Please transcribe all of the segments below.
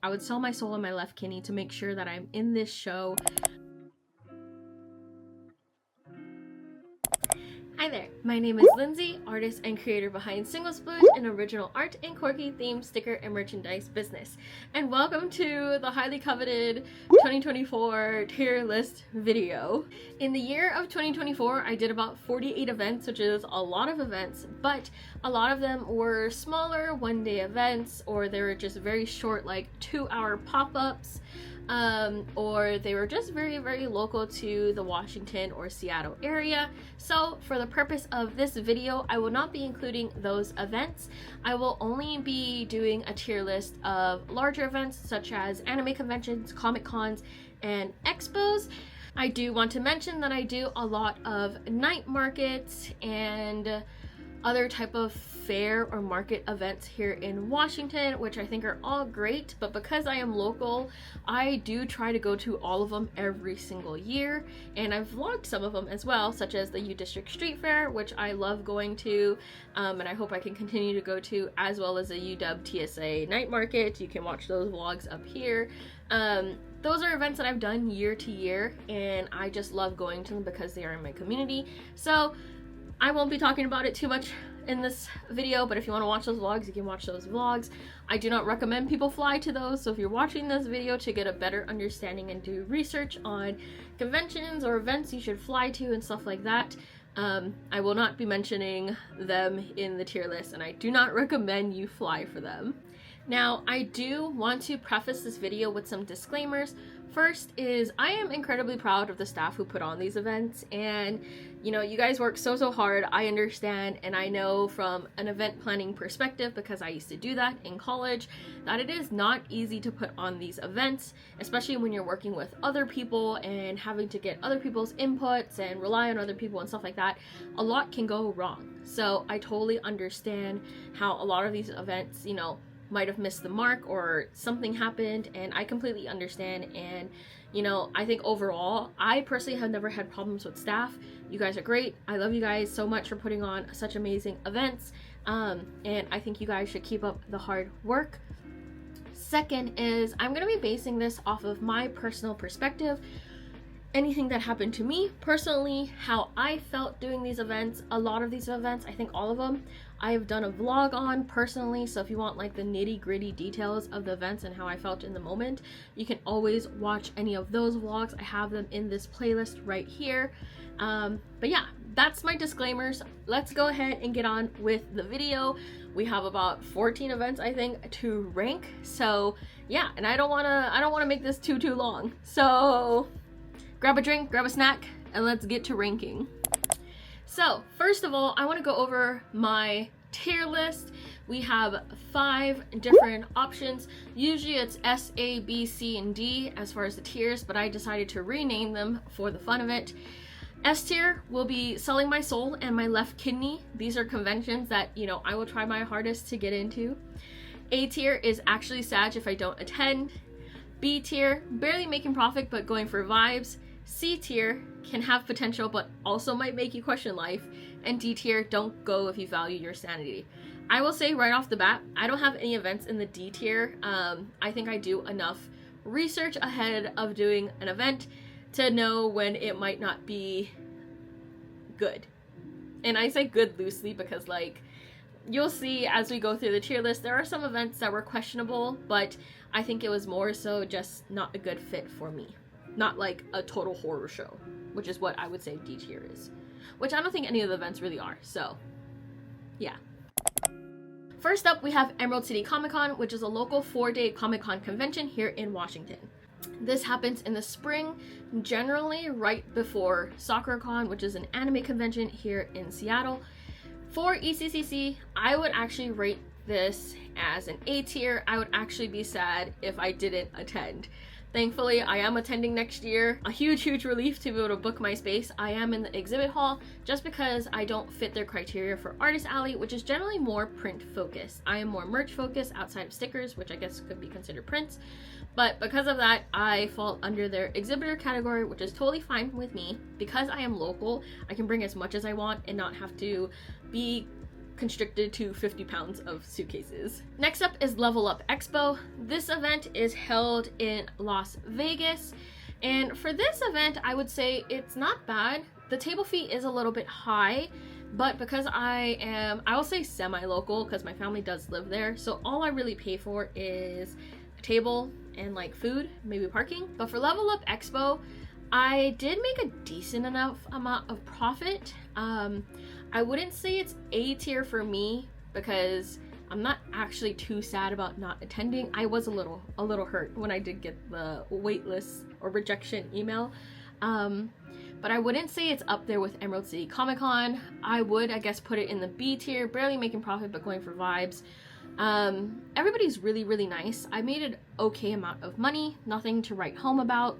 I would sell my soul and my left kidney to make sure that I'm in this show. Hi there, my name is Lindsay, artist and creator behind Sploot, an original art and quirky themed sticker and merchandise business. And welcome to the highly coveted 2024 tier list video. In the year of 2024, I did about 48 events, which is a lot of events, but a lot of them were smaller one-day events, or they were just very short, like 2-hour pop-ups. Or they were just very, very local to the Washington or Seattle area. So for the purpose of this video, I will not be including those events. I will only be doing a tier list of larger events such as anime conventions, comic cons, and expos. I do want to mention that I do a lot of night markets and other type of fair or market events here in Washington, which I think are all great, but because I am local, I do try to go to all of them every single year, and I've vlogged some of them as well, such as the U District Street Fair, which I love going to, and I hope I can continue to go to, as well as the UW TSA night market. You can watch those vlogs up here. Those are events that I've done year to year, and I just love going to them because they are in my community. So I won't be talking about it too much in this video, but if you want to watch those vlogs, you can watch those vlogs. I do not recommend people fly to those, so if you're watching this video to get a better understanding and do research on conventions or events you should fly to and stuff like that, I will not be mentioning them in the tier list, and I do not recommend you fly for them. Now, I do want to preface this video with some disclaimers. First is, I am incredibly proud of the staff who put on these events, and you know, you guys work so hard. I understand, and I know from an event planning perspective, because I used to do that in college, that it is not easy to put on these events, especially when you're working with other people and having to get other people's inputs and rely on other people and stuff like that. A lot can go wrong. So I totally understand how a lot of these events, you know, might have missed the mark or something happened, and I completely understand. And you know, I think overall, I personally have never had problems with staff. You guys are great. I love you guys so much for putting on such amazing events, and I think you guys should keep up the hard work. Second is, I'm going to be basing this off of my personal perspective. Anything that happened to me personally, how I felt doing these events. A lot of these events, I think all of them, I have done a vlog on personally, so if you want like the nitty-gritty details of the events and how I felt in the moment, you can always watch any of those vlogs. I have them in this playlist right here. But yeah, that's my disclaimers. Let's go ahead and get on with the video. We have about 14 events, I think, to rank. So yeah, and I don't wanna make this too long. So grab a drink, grab a snack, and let's get to ranking. So first of all, I want to go over my tier list. We have 5 different options. Usually it's S, A, B, C, and D as far as the tiers, but I decided to rename them for the fun of it. S tier will be selling my soul and my left kidney. These are conventions that, you know, I will try my hardest to get into. A tier is actually sad if I don't attend. B tier, barely making profit but going for vibes. C tier, can have potential but also might make you question life. And D tier, don't go if you value your sanity. I will say right off the bat, I don't have any events in the D tier. I think I do enough research ahead of doing an event to know when it might not be good. And I say good loosely because, like, you'll see as we go through the tier list, there are some events that were questionable, but I think it was more so just not a good fit for me. Not like a total horror show, which is what I would say D tier is. Which I don't think any of the events really are, so yeah. First up, we have Emerald City Comic Con, which is a local 4-day Comic Con convention here in Washington. This happens in the spring, generally right before SoccerCon, which is an anime convention here in Seattle. For ECCC, I would actually rate this as an A tier. I would actually be sad if I didn't attend. Thankfully, I am attending next year. A huge relief to be able to book my space. I am in the exhibit hall just because I don't fit their criteria for Artist Alley, which is generally more print focused. I am more merch focused outside of stickers, which I guess could be considered prints. But because of that, I fall under their exhibitor category, which is totally fine with me. Because I am local, I can bring as much as I want and not have to be constricted to 50 pounds of suitcases. Next up is Lvlup Expo. This event is held in Las Vegas. And for this event, I would say it's not bad. The table fee is a little bit high, but because I will say semi-local because my family does live there. So all I really pay for is a table and like food, maybe parking. But for Lvlup Expo, I did make a decent enough amount of profit. I wouldn't say it's A tier for me because I'm not actually too sad about not attending. I was a little hurt when I did get the waitlist or rejection email. But I wouldn't say it's up there with Emerald City Comic Con. I would, I guess, put it in the B tier, barely making profit but going for vibes. Everybody's really nice. I made an okay amount of money, nothing to write home about.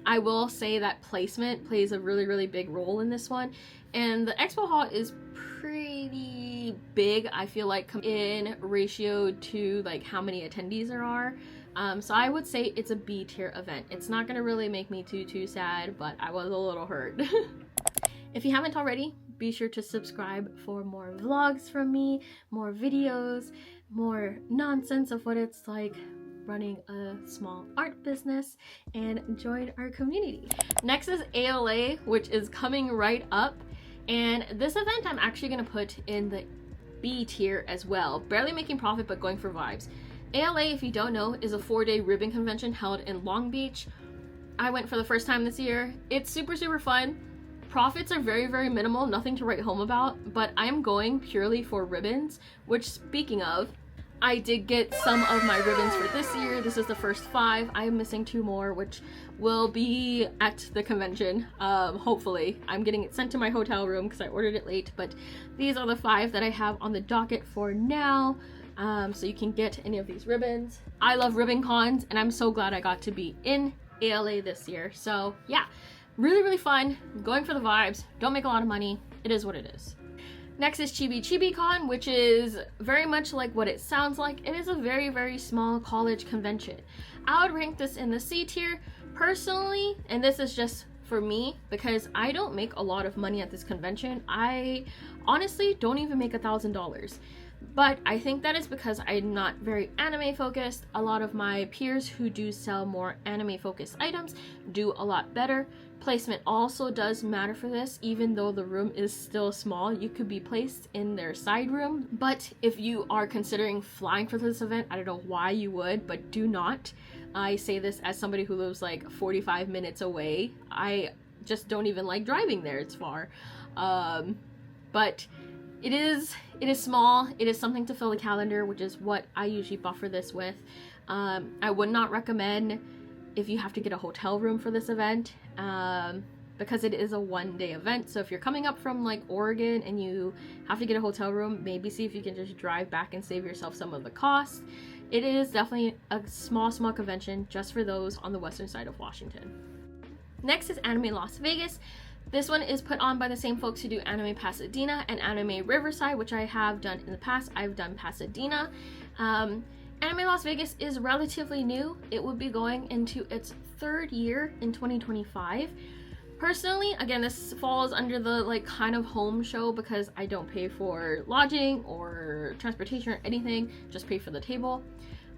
I will say that placement plays a really big role in this one, and the expo hall is pretty big, I feel like, in ratio to like how many attendees there are. So I would say it's a B tier event. It's not gonna really make me too sad, but I was a little hurt. If you haven't already, be sure to subscribe for more vlogs from me, more videos, more nonsense of what it's like running a small art business, and join our community. Next is ALA, which is coming right up, and this event I'm actually gonna put in the B tier as well. Barely making profit but going for vibes. ALA, if you don't know, is a 4-day ribbon convention held in Long Beach. I went for the first time this year. It's super fun. Profits are very minimal, nothing to write home about, but I'm going purely for ribbons, which, speaking of, I did get some of my ribbons for this year. This is the first 5. I am missing 2 more, which will be at the convention, hopefully. I'm getting it sent to my hotel room because I ordered it late, but these are the 5 that I have on the docket for now, so you can get any of these ribbons. I love ribbon cons, and I'm so glad I got to be in ALA this year. So yeah, really fun, going for the vibes, don't make a lot of money, it is what it is. Next is ChibiChibiCon, which is very much like what it sounds like. It is a very small college convention. I would rank this in the C tier personally, and this is just for me because I don't make a lot of money at this convention. I honestly don't even make $1,000. But I think that is because I'm not very anime focused. A lot of my peers who do sell more anime focused items do a lot better. Placement also does matter for this, even though the room is still small. You could be placed in their side room, but if you are considering flying for this event, I don't know why you would, but do not. I say this as somebody who lives like 45 minutes away. I just don't even like driving there, it's far. But it is small. It is something to fill the calendar, which is what I usually buffer this with. I would not recommend if you have to get a hotel room for this event, because it is a 1-day event. So if you're coming up from like Oregon and you have to get a hotel room, maybe see if you can just drive back and save yourself some of the cost. It is definitely a small convention just for those on the western side of Washington. Next is Anime Las Vegas. This one is put on by the same folks who do Anime Pasadena and Anime Riverside, which I have done in the past. I've done Pasadena. Anime Las Vegas is relatively new. It would be going into its 3rd year in 2025. Personally, again, this falls under the like kind of home show because I don't pay for lodging or transportation or anything, just pay for the table.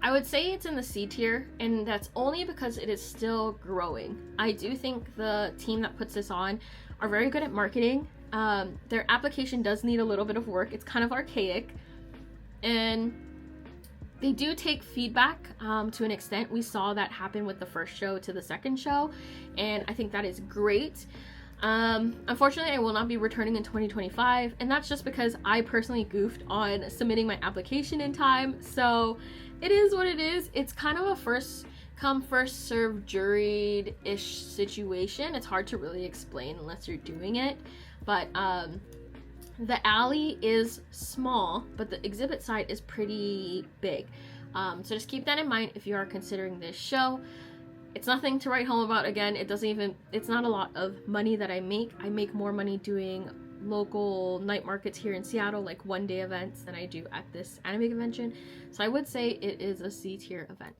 I would say it's in the C tier, and that's only because it is still growing. I do think the team that puts this on are very good at marketing. Their application does need a little bit of work. It's kind of archaic, and they do take feedback to an extent. We saw that happen with the first show to the second show, and I think that is great. Unfortunately, I will not be returning in 2025, and that's just because I personally goofed on submitting my application in time. So it is what it is. It's kind of a first come first serve juried-ish situation. It's hard to really explain unless you're doing it, but the alley is small, but the exhibit side is pretty big. So just keep that in mind if you are considering this show. It's nothing to write home about. Again, it's not a lot of money that I make. I make more money doing local night markets here in Seattle, like 1-day events, than I do at this anime convention. So I would say it is a C tier event.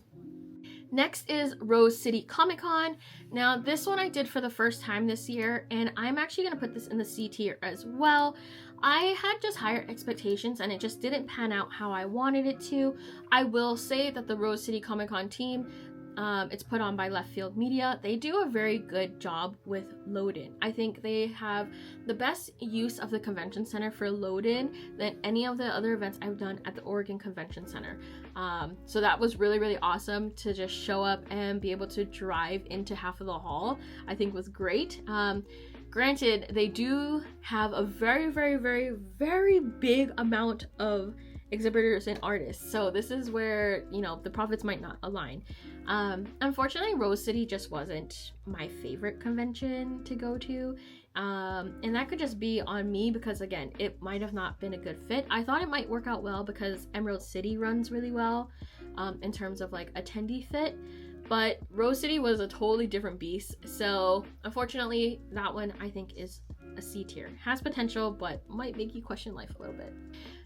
Next is Rose City Comic Con. Now this one I did for the first time this year, and I'm actually going to put this in the C tier as well. I had just higher expectations and it just didn't pan out how I wanted it to. I will say that the Rose City Comic Con team, it's put on by Left Field Media. They do a very good job with load-in. I think they have the best use of the convention center for load-in than any of the other events I've done at the Oregon Convention Center. So that was really, really awesome to just show up and be able to drive into half of the hall. I think was great. Granted, they do have a very, very, very, very big amount of exhibitors and artists, so this is where, you know, the profits might not align. Unfortunately, Rose City just wasn't my favorite convention to go to, and that could just be on me because, again, it might have not been a good fit. I thought it might work out well because Emerald City runs really well in terms of like attendee fit, but Rose City was a totally different beast. So unfortunately, that one I think is a C tier. Has potential, but might make you question life a little bit.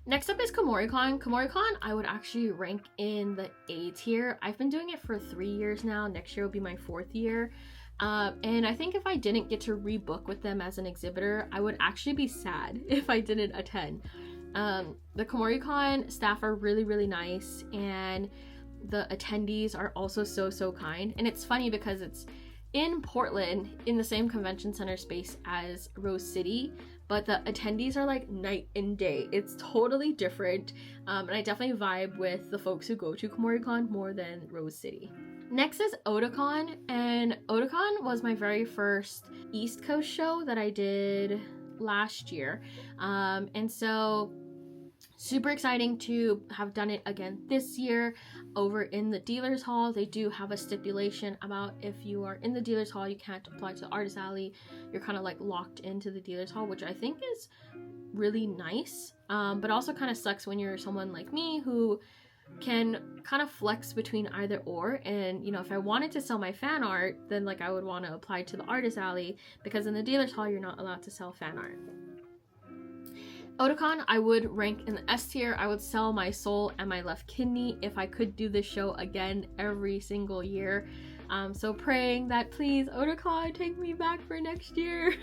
Next up is Kumoricon. Kumoricon I would actually rank in the A tier. I've been doing it for 3 years now. Next year will be my 4th year. And I think if I didn't get to rebook with them as an exhibitor, I would actually be sad if I didn't attend. The Kumoricon staff are really, really nice, and the attendees are also so kind. And it's funny because it's in Portland in the same convention center space as Rose City, but the attendees are like night and day. It's totally different, and I definitely vibe with the folks who go to Kumoricon more than Rose City. Next is Otakon, and Otakon was my very first East Coast show that I did last year, and so super exciting to have done it again this year over in the dealers hall. They do have a stipulation about if you are in the dealers hall, you can't apply to the Artist Alley. You're kind of like locked into the dealers hall, which I think is really nice, but also kind of sucks when you're someone like me who can kind of flex between either or. And you know, if I wanted to sell my fan art, then like I would want to apply to the Artist Alley, because in the dealers hall you're not allowed to sell fan art. Otakon I would rank in the S tier. I would sell my soul and my left kidney if I could do this show again every single year. So praying that please Otakon take me back for next year.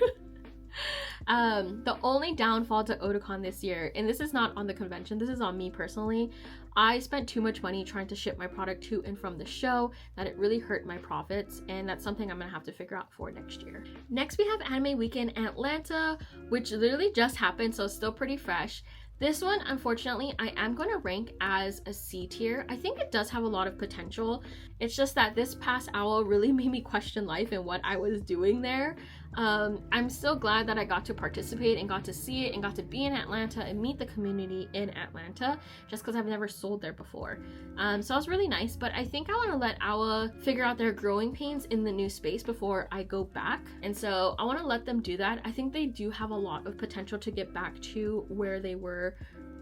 The only downfall to Otakon this year, and this is not on the convention, this is on me personally, I spent too much money trying to ship my product to and from the show that it really hurt my profits, and that's something I'm gonna have to figure out for next year. Next we have Anime Weekend Atlanta, which literally just happened, so it's still pretty fresh. This one, unfortunately, I am going to rank as a C tier. I think it does have a lot of potential. It's just that this past owl really made me question life and what I was doing there. I'm still glad that I got to participate and got to see it and got to be in Atlanta and meet the community in Atlanta, just because I've never sold there before. So it was really nice, but I think I want to let Awa figure out their growing pains in the new space before I go back. And so I want to let them do that. I think they do have a lot of potential to get back to where they were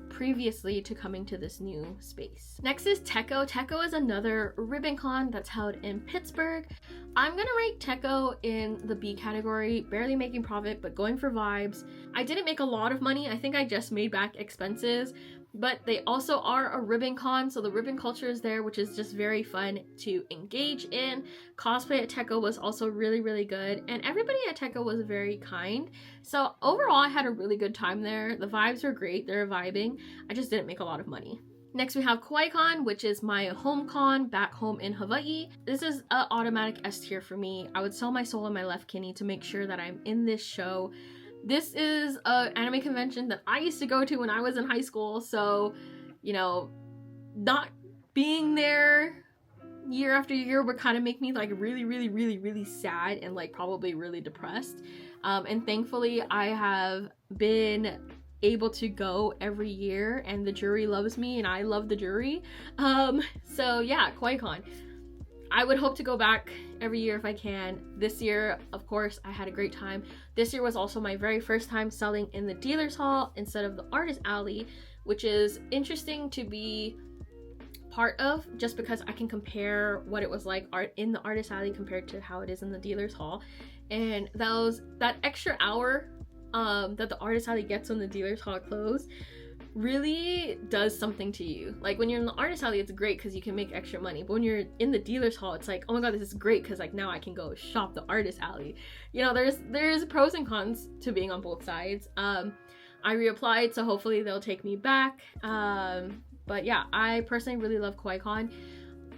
previously to coming to this new space. Next is Tekko. Tekko is another ribbon con that's held in Pittsburgh. I'm gonna rate Tekko in the B category, barely making profit, but going for vibes. I didn't make a lot of money. I think I just made back expenses, but they also are a ribbon con, so the ribbon culture is there, which is just very fun to engage in. Cosplay at Tekko was also really, really good, and everybody at Tekko was very kind. So overall, I had a really good time there. The vibes were great, they were vibing. I just didn't make a lot of money. Next we have Kawaii Kon, which is my home con back home in Hawaii. This is an automatic S tier for me. I would sell my soul and my left kidney to make sure that I'm in this show. This is an anime convention that I used to go to when I was in high school, so, you know, not being there year after year would kind of make me like really, really, really, really sad and like probably really depressed. And thankfully I have been able to go every year, and the jury loves me and I love the jury. So yeah, Kawaii Kon. I would hope to go back every year if I can. This year, of course, I had a great time. This year was also my very first time selling in the dealer's hall instead of the Artist Alley, which is interesting to be part of, just because I can compare what it was like in the Artist Alley compared to how it is in the dealer's hall. And that extra hour that the Artist Alley gets when the dealer's hall closed really does something to you. Like when you're in the Artist Alley, it's great because you can make extra money, but when you're in the dealer's hall, it's like, oh my god, this is great because like now I can go shop the Artist Alley. You know, there's pros and cons to being on both sides. I reapplied, so hopefully they'll take me back. But yeah, I personally really love Kawaii Kon.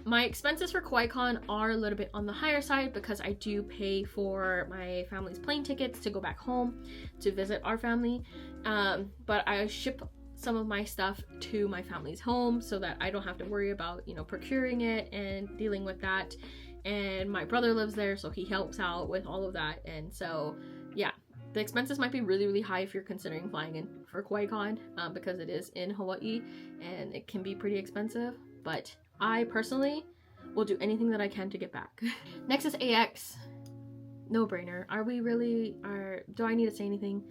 My expenses for Kawaii Kon are a little bit on the higher side because I do pay for my family's plane tickets to go back home to visit our family. But I ship some of my stuff to my family's home so that I don't have to worry about, you know, procuring it and dealing with that. And my brother lives there, so he helps out with all of that. And so, yeah, the expenses might be really, really high if you're considering flying in for Kawaii Kon, because it is in Hawaii and it can be pretty expensive. But I personally will do anything that I can to get back. Next is AX. No brainer. Do I need to say anything?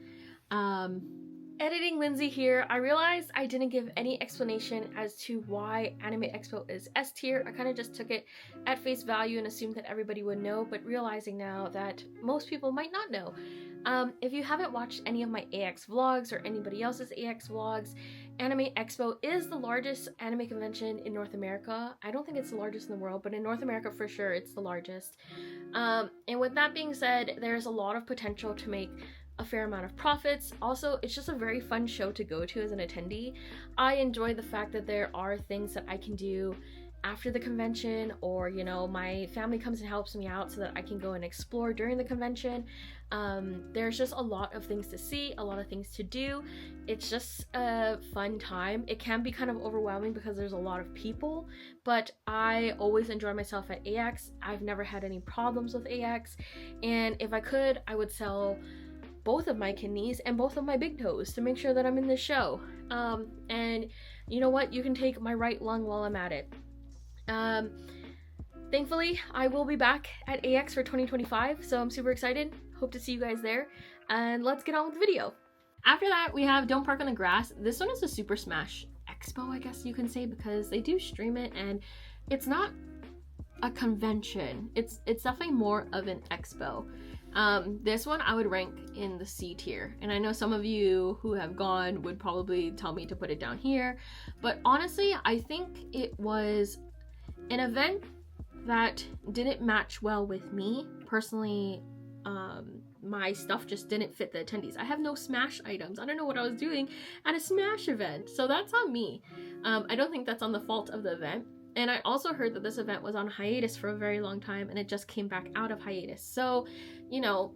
Editing Lindsay here. I realized I didn't give any explanation as to why Anime Expo is S tier. I kind of just took it at face value and assumed that everybody would know, but realizing now that most people might not know. If you haven't watched any of my AX vlogs or anybody else's AX vlogs, Anime Expo is the largest anime convention in North America. I don't think it's the largest in the world, but in North America for sure it's the largest. And with that being said, there's a lot of potential to make a fair amount of profits. Also, it's just a very fun show to go to as an attendee. I enjoy the fact that there are things that I can do after the convention, or, you know, my family comes and helps me out so that I can go and explore during the convention. There's just a lot of things to see, a lot of things to do. It's just a fun time. It can be kind of overwhelming because there's a lot of people, but I always enjoy myself at AX. I've never had any problems with AX, and if I could, I would sell both of my kidneys and both of my big toes to make sure that I'm in this show. And you know what? You can take my right lung while I'm at it. Thankfully, I will be back at AX for 2025, so I'm super excited. Hope to see you guys there. And let's get on with the video. After that, we have Don't Park on the Grass. This one is a Super Smash Expo, I guess you can say, because they do stream it, and it's not a convention. It's definitely more of an expo. This one I would rank in the C tier, and I know some of you who have gone would probably tell me to put it down here, but honestly I think it was an event that didn't match well with me personally. My stuff just didn't fit the attendees. I have no Smash items. I don't know what I was doing at a Smash event, so that's on me. I don't think that's on the fault of the event. And I also heard that this event was on hiatus for a very long time and it just came back out of hiatus. So, you know,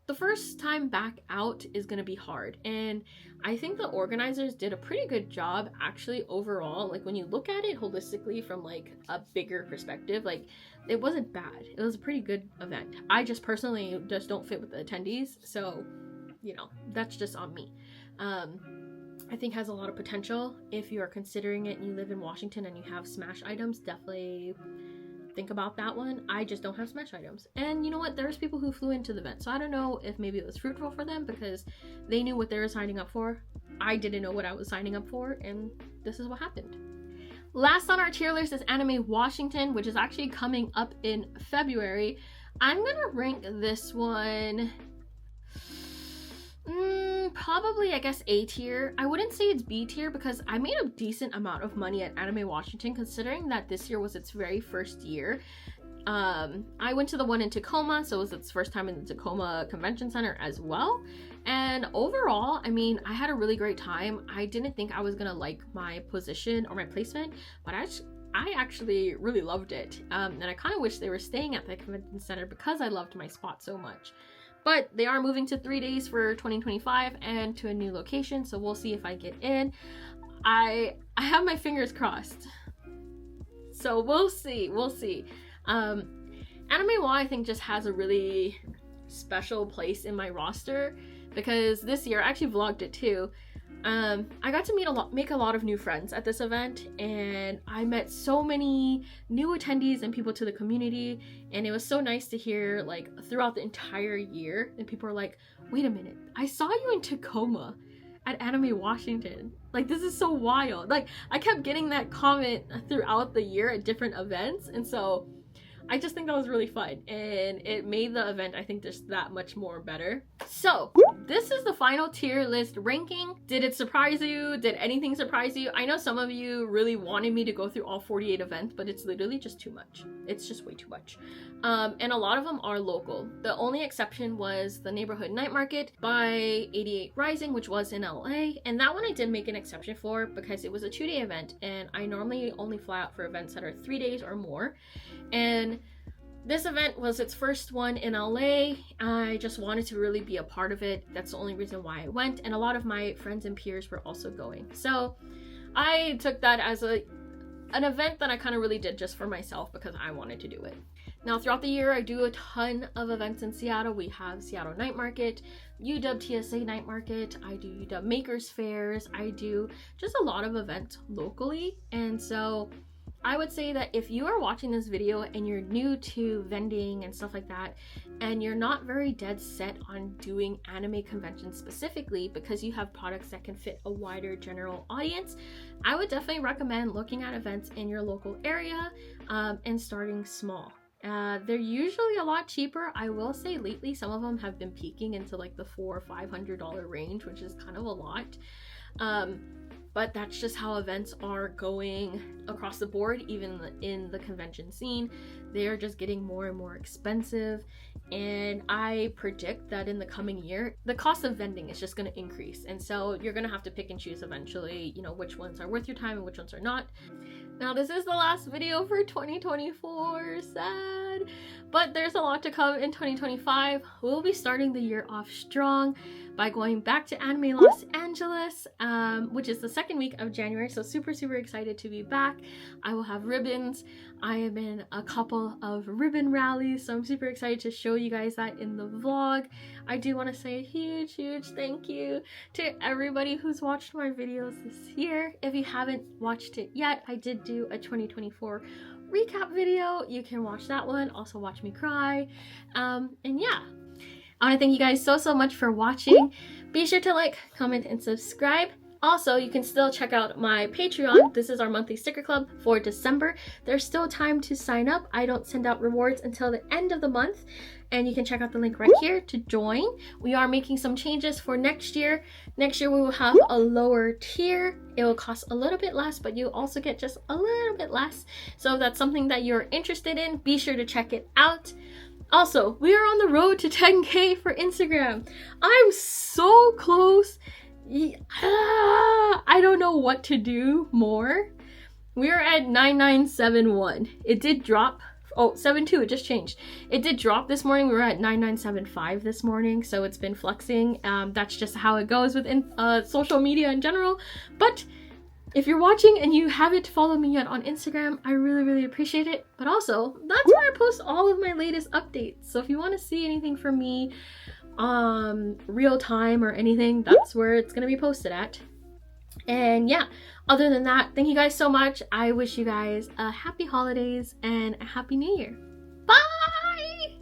the first time back out is going to be hard. And I think the organizers did a pretty good job actually overall. Like when you look at it holistically from like a bigger perspective, like it wasn't bad. It was a pretty good event. I just personally just don't fit with the attendees. So, you know, that's just on me. I think has a lot of potential. If you are considering it and you live in Washington and you have Smash items, definitely think about that one. I just don't have Smash items. And you know what? There's people who flew into the event, so I don't know if maybe it was fruitful for them because they knew what they were signing up for. I didn't know what I was signing up for, and this is what happened. Last on our tier list is Anime Washington, which is actually coming up in February. I'm gonna rank this one probably, I guess, A tier. I wouldn't say it's B tier because I made a decent amount of money at Anime Washington considering that this year was its very first year. I went to the one in Tacoma, so it was its first time in the Tacoma Convention Center as well. And overall, I mean, I had a really great time. I didn't think I was gonna like my position or my placement, but I actually really loved it. And I kind of wish they were staying at the convention center because I loved my spot so much. But they are moving to 3 days for 2025 and to a new location, so we'll see if I get in. I have my fingers crossed. So we'll see. Anime Wa, I think, just has a really special place in my roster because this year, I actually vlogged it too. I got to make a lot of new friends at this event, and I met so many new attendees and people to the community, and it was so nice to hear like throughout the entire year, and people are like, wait a minute, I saw you in Tacoma at Anime Washington. Like, this is so wild. Like, I kept getting that comment throughout the year at different events, and so I just think that was really fun, and it made the event, I think, just that much more better. So this is the final tier list ranking. Did it surprise you? Did anything surprise you? I know some of you really wanted me to go through all 48 events, but it's literally just too much. It's just way too much. And a lot of them are local. The only exception was the neighborhood night market by 88 Rising, which was in LA, and that one I did make an exception for because it was a 2-day event, and I normally only fly out for events that are 3 days or more. And this event was its first one in LA. I just wanted to really be a part of it. That's the only reason why I went, and a lot of my friends and peers were also going. So I took that as an event that I kind of really did just for myself because I wanted to do it. Now throughout the year, I do a ton of events in Seattle. We have Seattle Night Market, UW TSA Night Market, I do UW Makers Fairs, I do just a lot of events locally. And so I would say that if you are watching this video and you're new to vending and stuff like that, and you're not very dead set on doing anime conventions specifically because you have products that can fit a wider general audience, I would definitely recommend looking at events in your local area and starting small. They're usually a lot cheaper. I will say lately some of them have been peaking into like the $400 or $500 range, which is kind of a lot. But that's just how events are going across the board, even in the convention scene. They are just getting more and more expensive, and I predict that in the coming year, the cost of vending is just going to increase, and so you're going to have to pick and choose eventually, you know, which ones are worth your time and which ones are not. Now this is the last video for 2024, sad, but there's a lot to come in 2025. We'll be starting the year off strong by going back to Anime Los Angeles, which is the second week of January, so super excited to be back. I will have ribbons. I am in a couple of ribbon rallies, so I'm super excited to show you guys that in the vlog. I do want to say a huge thank you to everybody who's watched my videos this year. If you haven't watched it yet, I did do a 2024 recap video. You can watch that one, also watch me cry, and yeah. I want to thank you guys so much for watching. Be sure to like, comment, and subscribe. Also, you can still check out my Patreon. This is our monthly sticker club for December. There's still time to sign up. I don't send out rewards until the end of the month, and you can check out the link right here to join. We are making some changes for next year. Next year we will have a lower tier. It will cost a little bit less, but you also get just a little bit less. So if that's something that you're interested in, be sure to check it out. Also, we are on the road to 10K for Instagram. I'm so close. I don't know what to do more. We are at 9971. It did drop. Oh, 72, it just changed. It did drop this morning. We were at 9975 this morning, so it's been flexing. That's just how it goes within social media in general. But if you're watching and you haven't followed me yet on Instagram, I really appreciate it. But also, that's where I post all of my latest updates. So if you want to see anything from me real time or anything, that's where it's going to be posted at. And yeah, other than that, thank you guys so much. I wish you guys a happy holidays and a happy new year. Bye!